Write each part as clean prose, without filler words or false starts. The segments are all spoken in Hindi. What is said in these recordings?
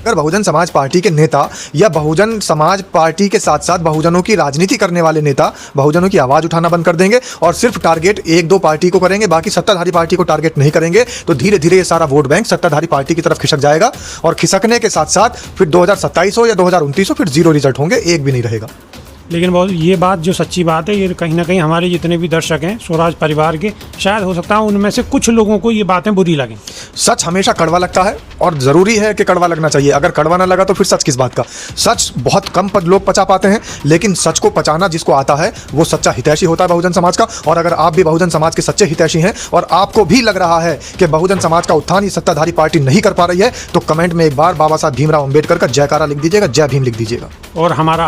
अगर बहुजन समाज पार्टी के नेता या बहुजन समाज पार्टी के साथ साथ बहुजनों की राजनीति करने वाले नेता बहुजनों की आवाज़ उठाना बंद कर देंगे और सिर्फ टारगेट एक दो पार्टी को करेंगे, बाकी सत्ताधारी पार्टी को टारगेट नहीं करेंगे, तो धीरे धीरे ये सारा वोट बैंक सत्ताधारी पार्टी की तरफ खिसक जाएगा और खिसकने के साथ साथ फिर 2027 हो या 2029 हो, फिर जीरो रिजल्ट होंगे, एक भी नहीं रहेगा। लेकिन बहुत ये बात जो सच्ची बात है, ये कहीं ना कहीं हमारे जितने भी दर्शक हैं स्वराज परिवार के, शायद हो सकता है उनमें से कुछ लोगों को ये बातें बुरी लगें। सच हमेशा कड़वा लगता है और ज़रूरी है कि कड़वा लगना चाहिए। अगर कड़वा ना लगा तो फिर सच किस बात का। सच बहुत कम लोग पचा पाते हैं, लेकिन सच को पचाना जिसको आता है वो सच्चा हितैषी होता है बहुजन समाज का। और अगर आप भी बहुजन समाज के सच्चे हितैषी हैं और आपको भी लग रहा है कि बहुजन समाज का उत्थान ये सत्ताधारी पार्टी नहीं कर पा रही है, तो कमेंट में एक बार बाबा साहब भीमराव अम्बेडकर का जयकारा लिख दीजिएगा, जय भीम लिख दीजिएगा। और हमारा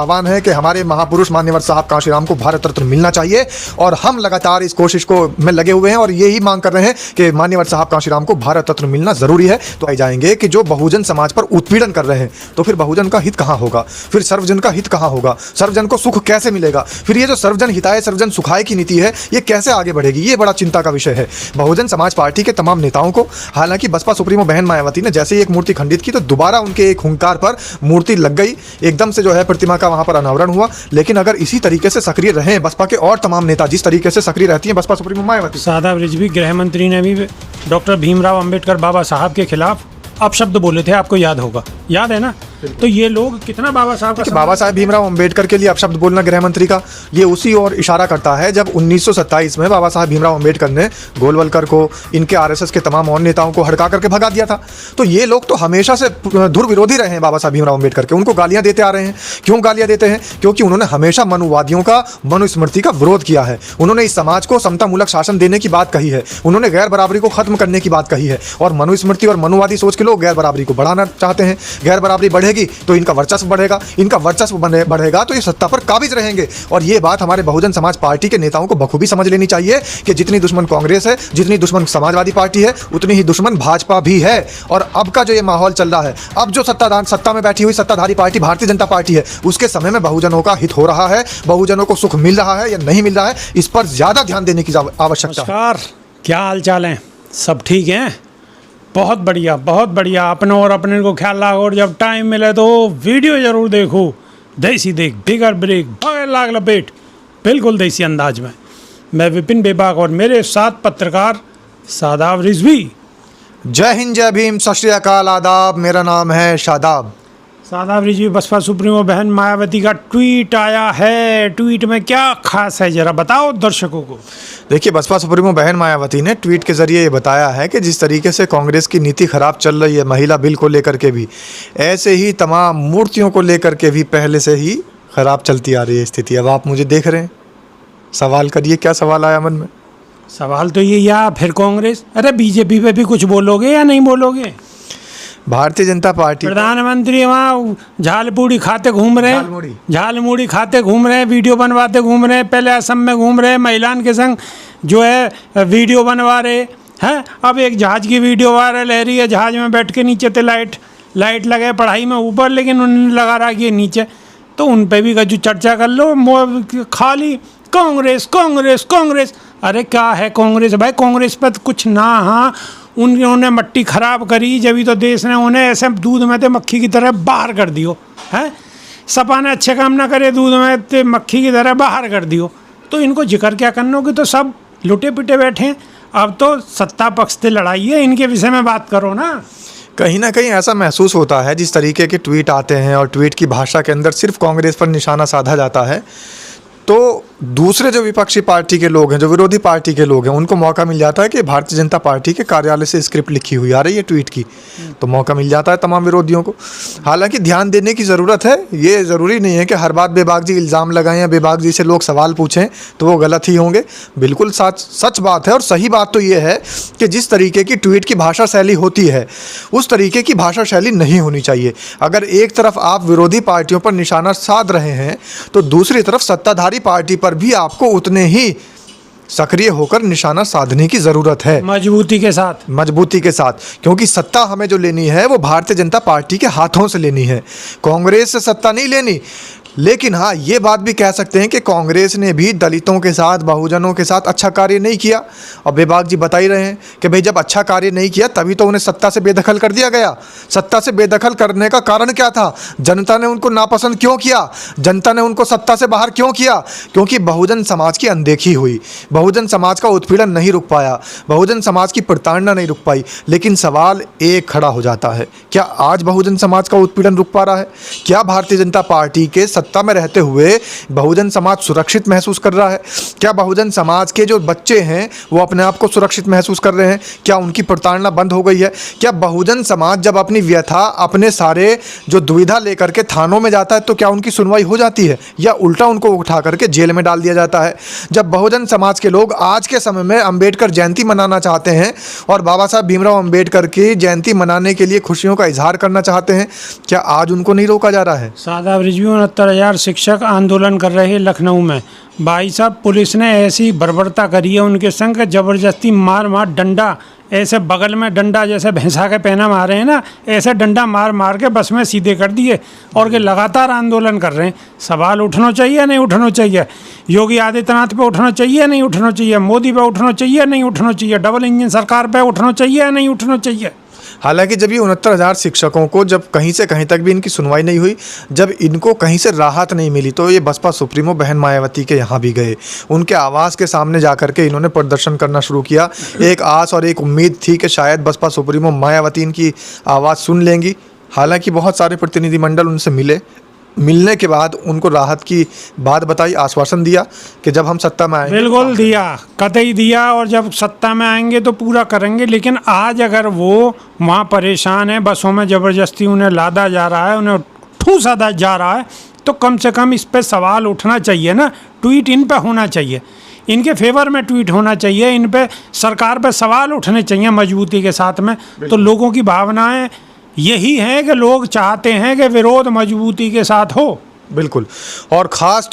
आह्वान है कि हमारे महापुरुष मान्यवर साहब कांशीराम को भारत रत्न मिलना चाहिए और हम लगातार इस कोशिश को में लगे हुए हैं और यही मांग कर रहे हैं कि मान्यवर साहब कांशीराम को भारत रत्न मिलना जरूरी है। तो आई जाएंगे कि जो बहुजन समाज पर उत्पीड़न कर रहे हैं, तो फिर बहुजन का हित कहाँ होगा, फिर सर्वजन का हित कहाँ होगा, सर्वजन को सुख कैसे मिलेगा, फिर ये जो सर्वजन हिताय सर्वजन सुखाय की नीति है ये कैसे आगे बढ़ेगी, ये बड़ा चिंता का विषय है बहुजन समाज पार्टी के तमाम नेताओं को। हालांकि बसपा सुप्रीमो बहन मायावती ने जैसे ही एक मूर्ति खंडित की तो दोबारा उनके एक हुंकार पर मूर्ति लग गई, एकदम से जो है प्रतिमा का वहां पर अनावरण हुआ। लेकिन अगर इसी तरीके से सक्रिय रहे बसपा के और तमाम नेता, जिस तरीके से सक्रिय रहती हैं बसपा सुप्रीमो मायावती। शादाब रिजवी गृह मंत्री ने भी डॉक्टर भीमराव अंबेडकर बाबा साहब के खिलाफ अपशब्द बोले थे, आपको याद होगा, याद है ना। तो ये लोग कितना बाबा साहब भीमराव अंबेडकर के लिए अपशब्द बोलना गृह मंत्री का, ये उसी और इशारा करता है जब 1927 में बाबा साहब भीमराव अंबेडकर ने गोलवलकर को, इनके आरएसएस के तमाम और नेताओं को हड़का करके भगा दिया था। तो ये लोग तो हमेशा से धुर विरोधी रहे हैं बाबा साहब भीमराव अंबेडकर के, उनको गालियां देते आ रहे हैं। क्यों गालियां देते हैं? क्योंकि उन्होंने हमेशा मनुवादियों का, मनुस्मृति का विरोध किया है। उन्होंने इस समाज को समतामूलक शासन देने की बात कही है, उन्होंने गैर बराबरी को खत्म करने की बात कही है। और मनुस्मृति और मनुवादी सोच के लोग गैर बराबरी को बढ़ाना चाहते हैं। गैर बराबरी बढ़ेगी तो इनका वर्चस्व बढ़ेगा, इनका वर्चस्व बढ़ेगा तो ये सत्ता पर काबिज रहेंगे। और ये बात हमारे बहुजन समाज पार्टी के नेताओं को बखूबी समझ लेनी चाहिए कि जितनी दुश्मन कांग्रेस है, जितनी दुश्मन समाजवादी पार्टी है, उतनी ही दुश्मन भाजपा भी है। और अब का जो ये माहौल चल रहा है, अब जो सत्ता में बैठी हुई सत्ताधारी पार्टी भारतीय जनता पार्टी है, उसके समय में बहुजनों का हित हो रहा है, बहुजनों को सुख मिल रहा है या नहीं मिल रहा है, इस पर ज्यादा ध्यान देने की आवश्यकता है। क्या हाल चाल है? सब ठीक हैं? बहुत बढ़िया, बहुत बढ़िया। अपने और अपने को ख्याल रखो और जब टाइम मिले तो वीडियो जरूर देखो। देसी देख, बिगर ब्रेक, बगैर लाग लपेट, बिल्कुल देसी अंदाज में। मैं विपिन बेबाक और मेरे साथ पत्रकार शादाब रिजवी। जय हिंद, जय भीम, सत श्री अकाल, आदाब। मेरा नाम है शादाब। शादाब रिजवी, बसपा सुप्रीमो बहन मायावती का ट्वीट आया है। ट्वीट में क्या खास है, जरा बताओ दर्शकों को। देखिए, बसपा सुप्रीमो बहन मायावती ने ट्वीट के जरिए ये बताया है कि जिस तरीके से कांग्रेस की नीति खराब चल रही है महिला बिल को लेकर के भी, ऐसे ही तमाम मूर्तियों को लेकर के भी पहले से ही खराब चलती आ रही है स्थिति। अब आप मुझे देख रहे हैं, सवाल करिए, क्या सवाल आया मन में? सवाल तो ये, या फिर कांग्रेस, अरे बीजेपी पे भी कुछ बोलोगे या नहीं बोलोगे? भारतीय जनता पार्टी प्रधानमंत्री वहाँ झालपूड़ी खाते घूम रहे हैं, झालमुड़ी खाते घूम रहे हैं, वीडियो बनवाते घूम रहे हैं। पहले असम में घूम रहे हैं, महिलाओं के संग जो है वीडियो बनवा रहे हैं। अब एक जहाज की वीडियो वायरल है रही है, जहाज में बैठ के नीचे थे लाइट लगे पढ़ाई में ऊपर, लेकिन उन्होंने लगा रहा कि नीचे। तो उन पर भी जो चर्चा कर लो, खाली कांग्रेस कांग्रेस कांग्रेस। अरे क्या है कांग्रेस भाई? कांग्रेस पर कुछ ना, हाँ उन्होंने मट्टी खराब करी, जब तो देश ने उन्हें ऐसे दूध में थे मक्खी की तरह बाहर कर दियो है। सपा ने अच्छे काम ना करे, दूध में थे मक्खी की तरह बाहर कर दियो। तो इनको जिक्र क्या करना कि तो सब लुटे पिटे बैठे हैं। अब तो सत्ता पक्ष से लड़ाई है, इनके विषय में बात करो ना। कहीं ना कहीं ऐसा महसूस होता है, जिस तरीके के ट्वीट आते हैं और ट्वीट की भाषा के अंदर सिर्फ कांग्रेस पर निशाना साधा जाता है, तो दूसरे जो विपक्षी पार्टी के लोग हैं, जो विरोधी पार्टी के लोग हैं, उनको मौका मिल जाता है कि भारतीय जनता पार्टी के कार्यालय से स्क्रिप्ट लिखी हुई आ रही है ट्वीट की, तो मौका मिल जाता है तमाम विरोधियों को। हालांकि ध्यान देने की ज़रूरत है, ये ज़रूरी नहीं है कि हर बात बेबाक जी इल्ज़ाम लगाएं या बेबाक जी से लोग सवाल पूछें तो वो गलत ही होंगे। बिल्कुल सच बात है और सही बात तो ये है कि जिस तरीके की ट्वीट की भाषा शैली होती है, उस तरीके की भाषा शैली नहीं होनी चाहिए। अगर एक तरफ आप विरोधी पार्टियों पर निशाना साध रहे हैं, तो दूसरी तरफ सत्ताधारी पार्टी पर भी आपको उतने ही सक्रिय होकर निशाना साधने की ज़रूरत है, मजबूती के साथ। क्योंकि सत्ता हमें जो लेनी है वो भारतीय जनता पार्टी के हाथों से लेनी है, कांग्रेस से सत्ता नहीं लेनी। लेकिन हाँ, ये बात भी कह सकते हैं कि कांग्रेस ने भी दलितों के साथ, बहुजनों के साथ अच्छा कार्य नहीं किया। और बेबाक जी बता ही रहे हैं कि भाई जब अच्छा कार्य नहीं किया तभी तो उन्हें सत्ता से बेदखल कर दिया गया। सत्ता से बेदखल करने का कारण क्या था? जनता ने उनको नापसंद क्यों किया? जनता ने उनको सत्ता से बाहर क्यों किया? क्योंकि बहुजन समाज की अनदेखी हुई, बहुजन समाज का उत्पीड़न नहीं रुक पाया, बहुजन समाज की प्रताड़ना नहीं रुक पाई। लेकिन सवाल एक खड़ा हो जाता है, क्या आज बहुजन समाज का उत्पीड़न रुक पा रहा है? क्या भारतीय जनता पार्टी के सत्ता में रहते हुए बहुजन समाज सुरक्षित महसूस कर रहा है? क्या बहुजन समाज के जो बच्चे हैं वो अपने आप को सुरक्षित महसूस कर रहे हैं? क्या उनकी प्रताड़ना बंद हो गई है? क्या बहुजन समाज जब अपनी व्यथा, अपने सारे जो दुविधा लेकर के थानों में जाता है तो क्या उनकी सुनवाई हो जाती है, या उल्टा उनको उठा करके जेल में डाल दिया जाता है? जब बहुजन समाज के लोग आज के समय में अंबेडकर जयंती मनाना चाहते हैं और बाबा साहब भीमराव अंबेडकर की जयंती मनाने के लिए खुशियों का इजहार करना चाहते हैं, क्या आज उनको नहीं रोका जा रहा है? सादा रिजवी 69,000 शिक्षक आंदोलन कर रहे हैं लखनऊ में। भाई साहब, पुलिस ने ऐसी बर्बरता करी है उनके संग, जबरदस्ती मार मार डंडा, ऐसे बगल में डंडा जैसे भैंसा के पैना मारे हैं ना, ऐसे डंडा मार मार के बस में सीधे कर दिए और के लगातार आंदोलन कर रहे हैं। सवाल उठना चाहिए नहीं उठना चाहिए? योगी आदित्यनाथ पे उठना चाहिए नहीं उठना चाहिए? मोदी पे उठना चाहिए नहीं उठना चाहिए? डबल इंजन सरकार पे उठना चाहिए नहीं उठना चाहिए? हालांकि जब ये 69,000 शिक्षकों को जब कहीं से कहीं तक भी इनकी सुनवाई नहीं हुई, जब इनको कहीं से राहत नहीं मिली, तो ये बसपा सुप्रीमो बहन मायावती के यहाँ भी गए। उनके आवास के सामने जाकर के इन्होंने प्रदर्शन करना शुरू किया। एक आस और एक उम्मीद थी कि शायद बसपा सुप्रीमो मायावती इनकी आवाज़ सुन लेंगी। हालांकि बहुत सारे प्रतिनिधिमंडल उनसे मिलने के बाद उनको राहत की बात बताई, आश्वासन दिया कि जब हम सत्ता में आएंगे। बिल्कुल दिया, कतई दिया, और जब सत्ता में आएंगे तो पूरा करेंगे। लेकिन आज अगर वो वहाँ परेशान है, बसों में ज़बरदस्ती उन्हें लादा जा रहा है, उन्हें ठूसा जा रहा है, तो कम से कम इस पे सवाल उठना चाहिए ना। ट्वीट इन पे होना चाहिए, इनके फेवर में ट्वीट होना चाहिए, इन पे सरकार पे सवाल उठने चाहिए मजबूती के साथ में। तो लोगों की भावनाएं यही है कि लोग चाहते हैं कि विरोध मजबूती के साथ हो। बिल्कुल। और ख़ास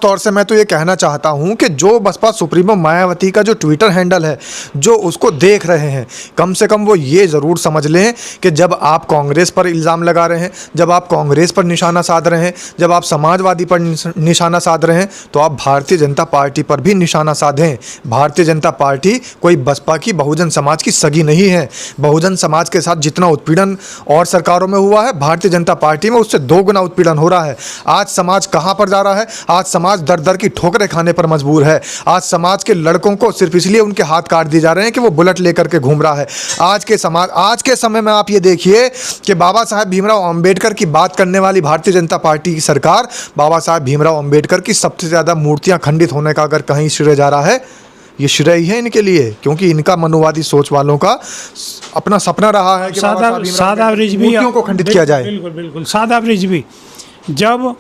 तौर से मैं तो ये कहना चाहता हूँ कि जो बसपा सुप्रीमो मायावती का जो ट्विटर हैंडल है, जो उसको देख रहे हैं, कम से कम वो ये ज़रूर समझ लें कि जब आप कांग्रेस पर इल्ज़ाम लगा रहे हैं, जब आप कांग्रेस पर निशाना साध रहे हैं, जब आप समाजवादी पर निशाना साध रहे हैं, तो आप भारतीय जनता पार्टी पर भी निशाना साधें। भारतीय जनता पार्टी कोई बसपा की, बहुजन समाज की सगी नहीं है। बहुजन समाज के साथ जितना उत्पीड़न और सरकारों में हुआ है, भारतीय जनता पार्टी में उससे 2 गुना उत्पीड़न हो रहा है। आज समाज कहां पर जा रहा है? आज समाज दर दर की ठोकरें खाने पर मजबूर है। आज समाज के लड़कों को सिर्फ इसलिए उनके हाथ काट दिए जा रहे हैं कि वो बुलेट लेकर के घूम रहा है। आज के समय में आप ये देखिए कि बाबा साहब भीमराव अंबेडकर की बात करने वाली भारतीय जनता पार्टी की सरकार, बाबा साहब भीमराव अंबेडकर की सबसे ज़्यादा मूर्तियां खंडित होने का अगर कहीं श्रेय जा रहा है, ये श्रेय ही है इनके लिए, क्योंकि इनका मनुवादी सोच वालों का अपना सपना रहा है कि सादा रिजवी मूर्तियों को खंडित किया जाए। बिल्कुल बिल्कुल। सादा रिजवी, जब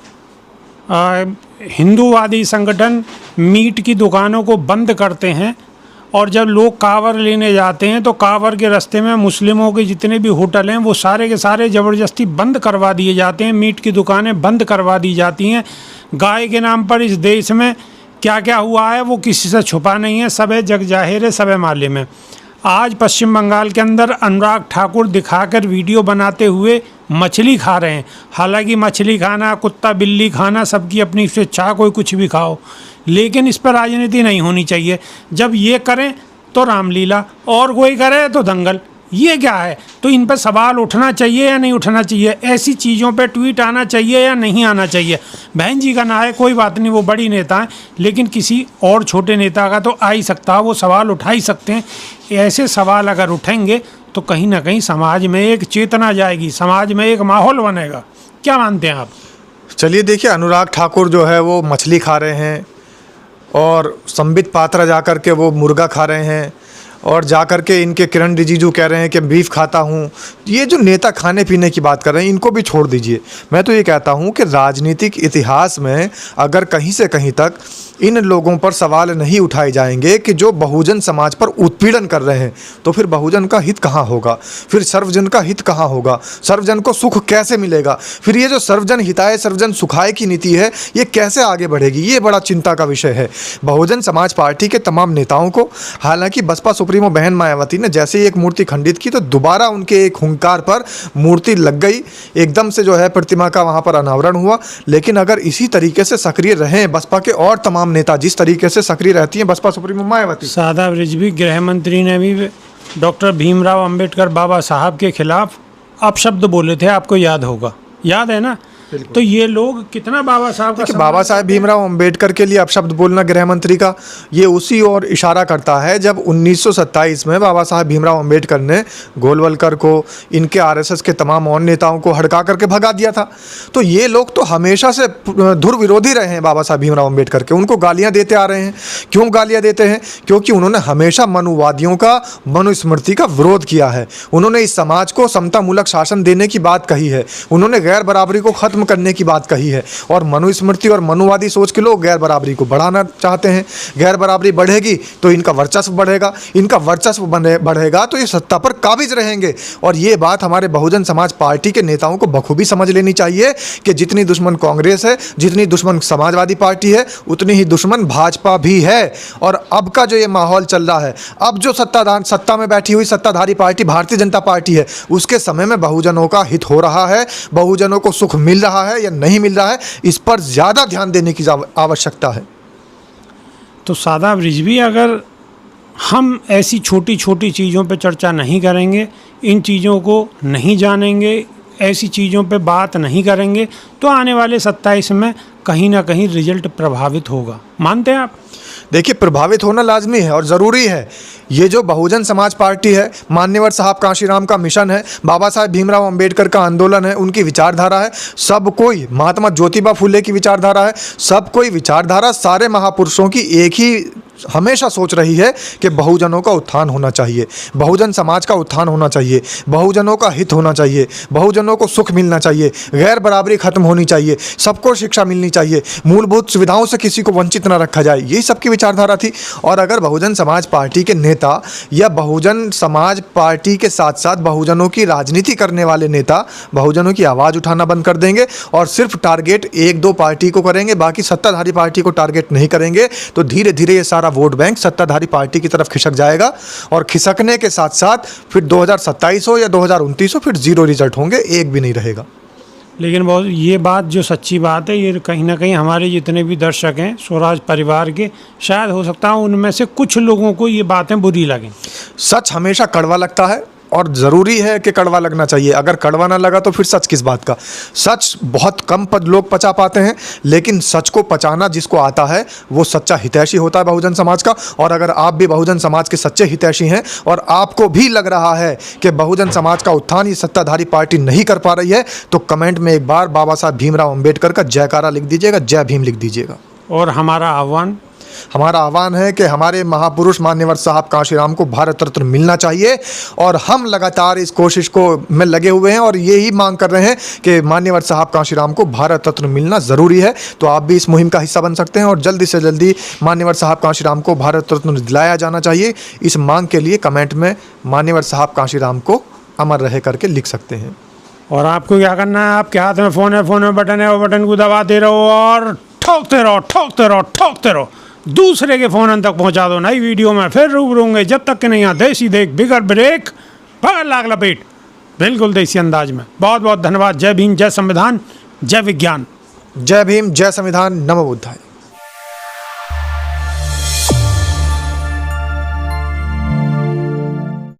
हिंदूवादी संगठन मीट की दुकानों को बंद करते हैं और जब लोग कांवर लेने जाते हैं तो कांवर के रास्ते में मुस्लिमों के जितने भी होटल हैं वो सारे के सारे ज़बरदस्ती बंद करवा दिए जाते हैं, मीट की दुकानें बंद करवा दी जाती हैं। गाय के नाम पर इस देश में क्या क्या हुआ है वो किसी से छुपा नहीं है, सब जग जाहिर है, सब मालूम है। आज पश्चिम बंगाल के अंदर अनुराग ठाकुर दिखाकर वीडियो बनाते हुए मछली खा रहे हैं। हालांकि मछली खाना, कुत्ता बिल्ली खाना सबकी अपनी स्वेच्छा, कोई कुछ भी खाओ, लेकिन इस पर राजनीति नहीं होनी चाहिए। जब ये करें तो रामलीला और कोई करे तो दंगल, ये क्या है? तो इन पर सवाल उठना चाहिए या नहीं उठना चाहिए? ऐसी चीज़ों पे ट्वीट आना चाहिए या नहीं आना चाहिए? बहन जी का ना है, कोई बात नहीं, वो बड़ी नेता हैं, लेकिन किसी और छोटे नेता का तो आ ही सकता है, वो सवाल उठा ही सकते हैं। ऐसे सवाल अगर उठेंगे तो कहीं ना कहीं समाज में एक चेतना जाएगी, समाज में एक माहौल बनेगा। क्या मानते हैं आप? चलिए देखिए, अनुराग ठाकुर जो है वो मछली खा रहे हैं और संबित पात्रा जाकर के वो मुर्गा खा रहे हैं, और जाकर के इनके किरण रिजिजू कह रहे हैं कि बीफ खाता हूँ। ये जो नेता खाने पीने की बात कर रहे हैं, इनको भी छोड़ दीजिए। मैं तो ये कहता हूँ कि राजनीतिक इतिहास में अगर कहीं से कहीं तक इन लोगों पर सवाल नहीं उठाए जाएंगे कि जो बहुजन समाज पर उत्पीड़न कर रहे हैं, तो फिर बहुजन का हित कहाँ होगा? फिर सर्वजन का हित कहाँ होगा? सर्वजन को सुख कैसे मिलेगा? फिर ये जो सर्वजन हिताय सर्वजन सुखाय की नीति है, ये कैसे आगे बढ़ेगी? ये बड़ा चिंता का विषय है बहुजन समाज पार्टी के तमाम नेताओं को। हालांकि बसपा सुप्रीमो सुप्रीमो बहन मायावती ने जैसे ही एक मूर्ति खंडित की तो दोबारा उनके एक हुंकार पर मूर्ति लग गई, एकदम से जो है प्रतिमा का वहाँ पर अनावरण हुआ। लेकिन अगर इसी तरीके से सक्रिय रहें बसपा के और तमाम नेता, जिस तरीके से सक्रिय रहती हैं बसपा सुप्रीमो मायावती। सादा रिजवी गृह मंत्री ने भी डॉक्टर भीमराव अंबेडकर बाबा साहब के खिलाफ अपशब्द बोले थे, आपको याद होगा, याद है ना। तो ये लोग कितना बाबा साहब का बाबा साहेब भीमराव अंबेडकर के लिए अपशब्द बोलना गृह मंत्री का, ये उसी ओर इशारा करता है जब 1927 में बाबा साहेब भीमराव अंबेडकर ने गोलवलकर को, इनके आरएसएस के तमाम और नेताओं को हड़का करके भगा दिया था। तो ये लोग तो हमेशा से धुर विरोधी रहे हैं बाबा साहेब भीमराव अंबेडकर के, उनको गालियाँ देते आ रहे हैं। क्यों गालियाँ देते हैं? क्योंकि उन्होंने हमेशा मनुवादियों का, मनुस्मृति का विरोध किया है। उन्होंने इस समाज को समतामूलक शासन देने की बात कही है, उन्होंने गैर बराबरी को खत्म करने की बात कही है। और मनुस्मृति और मनुवादी सोच के लोग गैर बराबरी को बढ़ाना चाहते हैं। गैर बराबरी बढ़ेगी तो इनका वर्चस्व बढ़ेगा, इनका वर्चस्व बढ़ेगा तो ये सत्ता पर काबिज रहेंगे। और ये बात हमारे बहुजन समाज पार्टी के नेताओं को बखूबी समझ लेनी चाहिए कि जितनी दुश्मन कांग्रेस है, जितनी दुश्मन समाजवादी पार्टी है, उतनी ही दुश्मन भाजपा भी है। और अब का जो ये माहौल चल रहा है, अब जो सत्ता में बैठी हुई सत्ताधारी पार्टी भारतीय जनता पार्टी है, उसके समय में बहुजनों का हित हो रहा है, बहुजनों को सुख मिल रहा है या नहीं मिल रहा है, इस पर ज़्यादा ध्यान देने की आवश्यकता है। तो सादाब रिजवी, अगर हम ऐसी छोटी छोटी चीज़ों पे चर्चा नहीं करेंगे, इन चीज़ों को नहीं जानेंगे, ऐसी चीज़ों पे बात नहीं करेंगे, तो आने वाले 27 में कहीं ना कहीं रिजल्ट प्रभावित होगा। मानते हैं आप? देखिए, प्रभावित होना लाजमी है और ज़रूरी है। ये जो बहुजन समाज पार्टी है, मान्यवर साहब कांशीराम का मिशन है, बाबा साहेब भीमराव अंबेडकर का आंदोलन है, उनकी विचारधारा है, सब कोई महात्मा ज्योतिबा फुले की विचारधारा है, सब कोई विचारधारा सारे महापुरुषों की एक ही हमेशा सोच रही है कि बहुजनों का उत्थान होना चाहिए, बहुजन समाज का उत्थान होना चाहिए, बहुजनों का हित होना चाहिए, बहुजनों को सुख मिलना चाहिए, गैर बराबरी खत्म होनी चाहिए, सबको शिक्षा मिलनी चाहिए, मूलभूत सुविधाओं से किसी को वंचित न रखा जाए, यही सबकी विचारधारा थी। और अगर बहुजन समाज पार्टी के नेता या बहुजन समाज पार्टी के साथ साथ बहुजनों की राजनीति करने वाले नेता बहुजनों की आवाज़ उठाना बंद कर देंगे और सिर्फ टारगेट एक दो पार्टी को करेंगे, बाकी सत्ताधारी पार्टी को टारगेट नहीं करेंगे, तो धीरे धीरे ये सारा वोट बैंक सत्ताधारी पार्टी की तरफ खिसक जाएगा। और खिसकने के साथ साथ फिर 2027 हो या 2029 हो, फिर जीरो रिजल्ट होंगे, एक भी नहीं रहेगा। लेकिन बहुत ये बात जो सच्ची बात है, ये कहीं ना कहीं हमारे जितने भी दर्शक हैं स्वराज परिवार के, शायद हो सकता है उनमें से कुछ लोगों को ये बातें बुरी लगें। सच हमेशा कड़वा लगता है और ज़रूरी है कि कड़वा लगना चाहिए। अगर कड़वा ना लगा तो फिर सच किस बात का। सच बहुत कम लोग पचा पाते हैं, लेकिन सच को पचाना जिसको आता है वो सच्चा हितैषी होता है बहुजन समाज का। और अगर आप भी बहुजन समाज के सच्चे हितैषी हैं और आपको भी लग रहा है कि बहुजन समाज का उत्थान ये सत्ताधारी पार्टी नहीं कर पा रही है, तो कमेंट में एक बार बाबा साहब भीमराव अंबेडकर का जयकारा लिख दीजिएगा, जय भीम लिख दीजिएगा। और हमारा आह्वान है कि हमारे महापुरुष मान्यवर साहब कांशीराम को भारत रत्न मिलना चाहिए। और हम लगातार इस कोशिश को में लगे हुए हैं और यही मांग कर रहे हैं कि मान्यवर साहब कांशीराम को भारत रत्न मिलना ज़रूरी है। तो आप भी इस मुहिम का हिस्सा बन सकते हैं और जल्दी से जल्दी मान्यवर साहब कांशीराम को भारत रत्न दिलाया जाना चाहिए। इस मांग के लिए कमेंट में मान्यवर साहब कांशीराम को अमर रहे करके लिख सकते हैं। और आपको क्या करना है, आपके हाथ में फ़ोन है, फ़ोन में बटन है, वो बटन को दबाते रहो और ठोकते रहो, ठोकते रहो, ठोकते रहो, दूसरे के फ़ोन तक पहुंचा दो। नई वीडियो में फिर रूबरू होंगे, जब तक कि नहीं यहाँ देसी देख बिगर ब्रेक पकड़ लाग लपेट, बिल्कुल देसी अंदाज में। बहुत बहुत धन्यवाद। जय भीम, जय संविधान, जय विज्ञान। जय भीम, जय संविधान, नमो बुद्धाय।